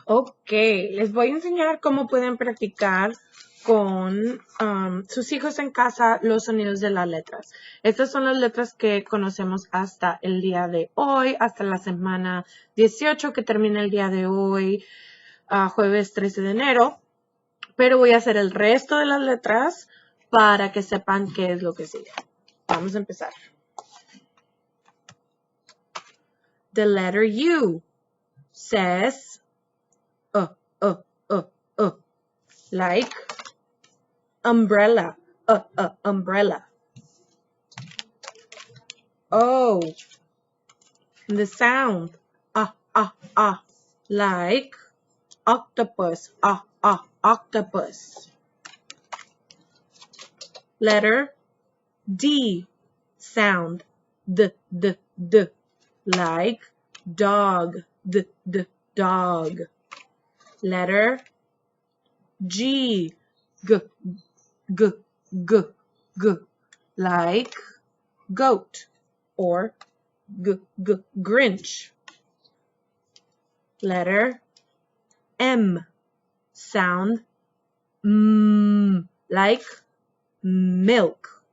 Ok, les voy a enseñar cómo pueden practicar con sus hijos en casa los sonidos de las letras. Estas son las letras que conocemos hasta el día de hoy, hasta la semana 18 que termina el día de hoy, jueves 13 de enero. Pero voy a hacer el resto de las letras para que sepan qué es lo que sigue. Vamos a empezar. The letter U says uh, uh, uh, uh, like umbrella, umbrella. O, the sound, like octopus, octopus. Letter D, sound, d, like dog, d, dog. Letter G, g, like goat or Grinch. Letter M, sound like milk.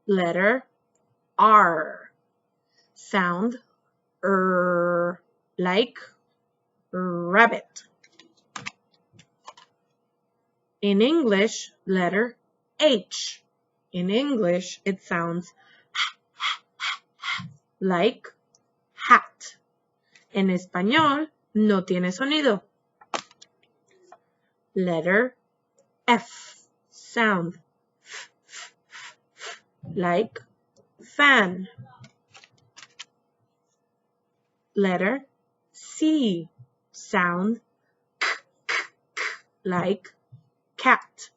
Letter R, sound like rabbit. In English, letter H. In English, it sounds like hat. En español, no tiene sonido. Letter F, sound like fan. Letter C, sound like cat.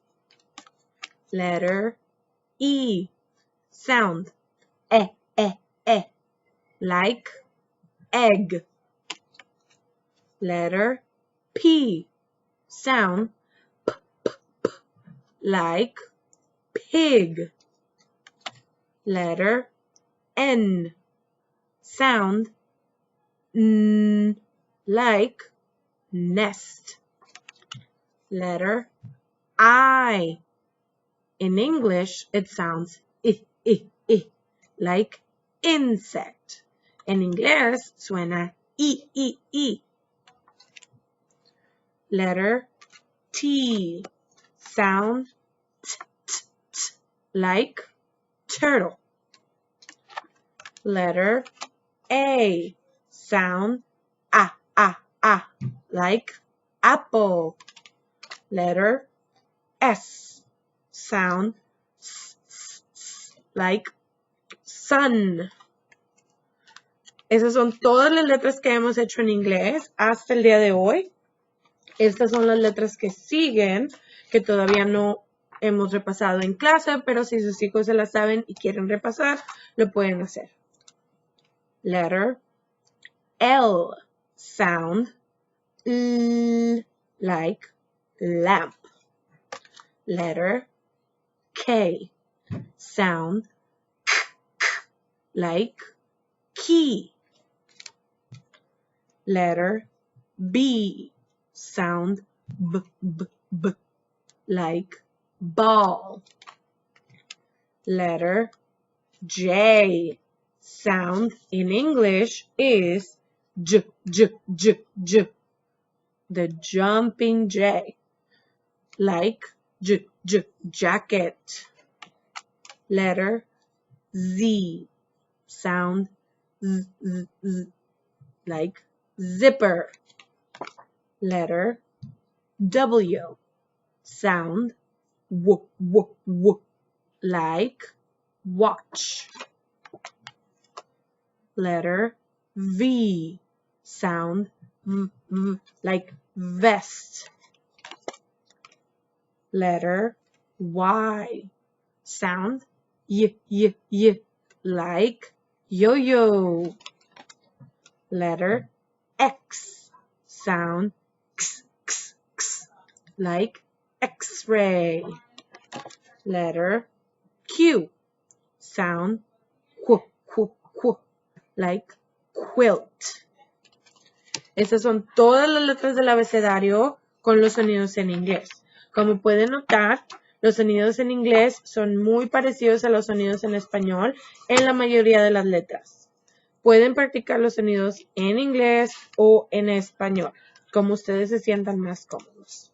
Letter E, sound like egg. Letter P, sound like pig. Letter N, sound like nest. Letter I. In English, it sounds like insect. En inglés suena I. Letter T, sound like turtle. Letter A, sound like apple. Letter S, sound like sun. Esas son todas las letras que hemos hecho en inglés hasta el día de hoy. Estas son las letras que siguen, que todavía no hemos repasado en clase, pero si sus hijos se las saben y quieren repasar, lo pueden hacer. Letter L, sound like lamp. Letter K, sound like key. Letter B, sound like ball. Letter J, sound in English is j. The jumping J, like jacket. Letter Z, sound like zipper. Letter W, sound like watch. Letter V, sound like vest. Letter Y, sound like yo-yo. Letter X, sound like X-ray. Letter Q, sound like quilt. Estas son todas las letras del abecedario con los sonidos en inglés. Como pueden notar, los sonidos en inglés son muy parecidos a los sonidos en español en la mayoría de las letras. Pueden practicar los sonidos en inglés o en español, como ustedes se sientan más cómodos.